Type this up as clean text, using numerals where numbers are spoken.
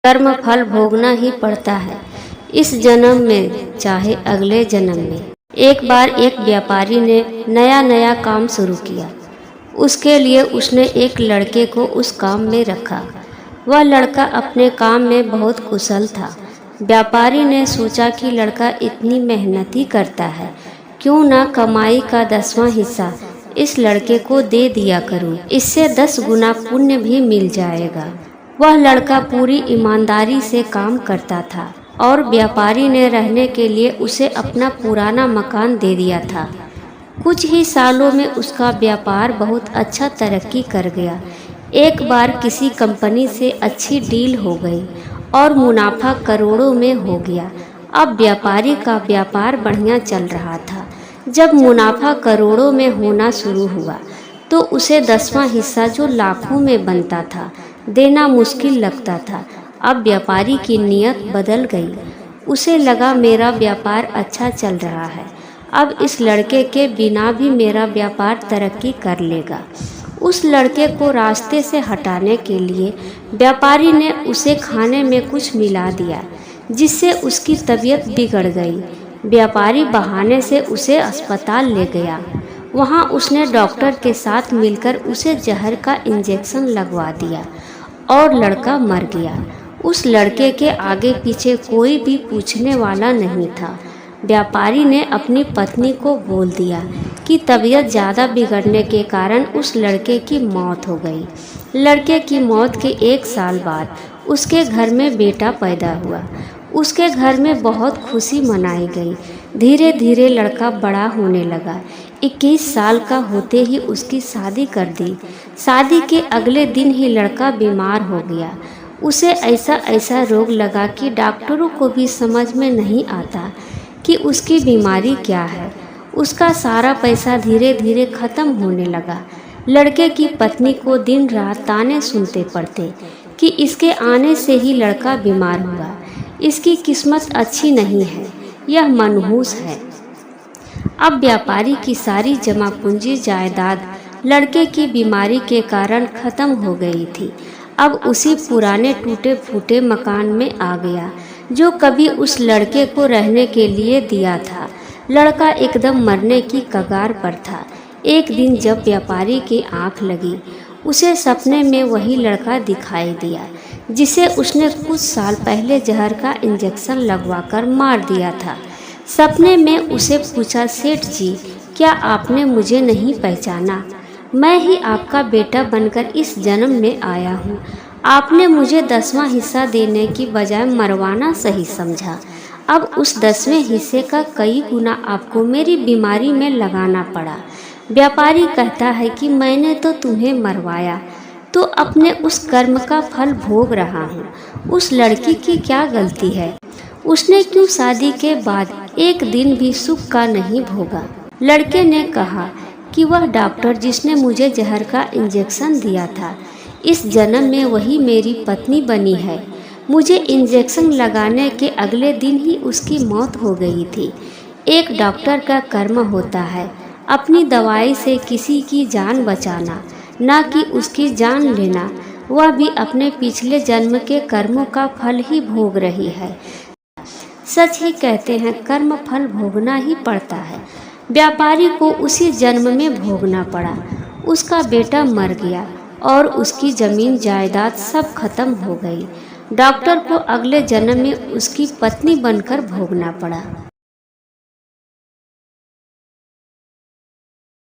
कर्म फल भोगना ही पड़ता है, इस जन्म में चाहे अगले जन्म में। एक बार एक व्यापारी ने नया नया काम शुरू किया। उसके लिए उसने एक लड़के को उस काम में रखा। वह लड़का अपने काम में बहुत कुशल था। व्यापारी ने सोचा कि लड़का इतनी मेहनती करता है, क्यों ना कमाई का 10वां हिस्सा इस लड़के को दे दिया करूं, इससे 10 गुना पुण्य भी मिल जाएगा। वह लड़का पूरी ईमानदारी से काम करता था और व्यापारी ने रहने के लिए उसे अपना पुराना मकान दे दिया था। कुछ ही सालों में उसका व्यापार बहुत अच्छा तरक्की कर गया। एक बार किसी कंपनी से अच्छी डील हो गई और मुनाफा करोड़ों में हो गया। अब व्यापारी का व्यापार बढ़िया चल रहा था। जब मुनाफा करोड़ों में होना शुरू हुआ तो उसे 10वां हिस्सा जो लाखों में बनता था देना मुश्किल लगता था। अब व्यापारी की नीयत बदल गई। उसे लगा मेरा व्यापार अच्छा चल रहा है, अब इस लड़के के बिना भी मेरा व्यापार तरक्की कर लेगा। उस लड़के को रास्ते से हटाने के लिए व्यापारी ने उसे खाने में कुछ मिला दिया, जिससे उसकी तबीयत बिगड़ गई। व्यापारी बहाने से उसे अस्पताल ले गया। वहाँ उसने डॉक्टर के साथ मिलकर उसे जहर का इंजेक्शन लगवा दिया और लड़का मर गया। उस लड़के के आगे पीछे कोई भी पूछने वाला नहीं था। व्यापारी ने अपनी पत्नी को बोल दिया कि तबीयत ज़्यादा बिगड़ने के कारण उस लड़के की मौत हो गई। लड़के की मौत के 1 साल बाद उसके घर में बेटा पैदा हुआ। उसके घर में बहुत खुशी मनाई गई। धीरे धीरे लड़का बड़ा होने लगा। 21 साल का होते ही उसकी शादी कर दी। शादी के अगले दिन ही लड़का बीमार हो गया। उसे ऐसा रोग लगा कि डॉक्टरों को भी समझ में नहीं आता कि उसकी बीमारी क्या है। उसका सारा पैसा धीरे धीरे ख़त्म होने लगा। लड़के की पत्नी को दिन रात ताने सुनते पड़ते कि इसके आने से ही लड़का बीमार हुआ, इसकी किस्मत अच्छी नहीं है, यह मनहूस है। अब व्यापारी की सारी जमा पूंजी जायदाद लड़के की बीमारी के कारण ख़त्म हो गई थी। अब उसी पुराने टूटे फूटे मकान में आ गया जो कभी उस लड़के को रहने के लिए दिया था। लड़का एकदम मरने की कगार पर था। एक दिन जब व्यापारी की आंख लगी, उसे सपने में वही लड़का दिखाई दिया जिसे उसने कुछ साल पहले जहर का इंजेक्शन लगवाकर मार दिया था। सपने में उसे पूछा, सेठ जी, क्या आपने मुझे नहीं पहचाना? मैं ही आपका बेटा बनकर इस जन्म में आया हूँ। आपने मुझे 10वां हिस्सा देने की बजाय मरवाना सही समझा। अब उस 10वें हिस्से का कई गुना आपको मेरी बीमारी में लगाना पड़ा। व्यापारी कहता है कि मैंने तो तुम्हें मरवाया, तो अपने उस कर्म का फल भोग रहा हूँ। उस लड़की की क्या गलती है? उसने क्यों शादी के बाद एक दिन भी सुख का नहीं भोगा? लड़के ने कहा कि वह डॉक्टर जिसने मुझे जहर का इंजेक्शन दिया था, इस जन्म में वही मेरी पत्नी बनी है। मुझे इंजेक्शन लगाने के अगले दिन ही उसकी मौत हो गई थी। एक डॉक्टर का कर्म होता है अपनी दवाई से किसी की जान बचाना, ना कि उसकी जान लेना। वह भी अपने पिछले जन्म के कर्मों का फल ही भोग रही है। सच ही कहते हैं, कर्म फल भोगना ही पड़ता है। व्यापारी को उसी जन्म में भोगना पड़ा। उसका बेटा मर गया और उसकी ज़मीन जायदाद सब खत्म हो गई। डॉक्टर को अगले जन्म में उसकी पत्नी बनकर भोगना पड़ा।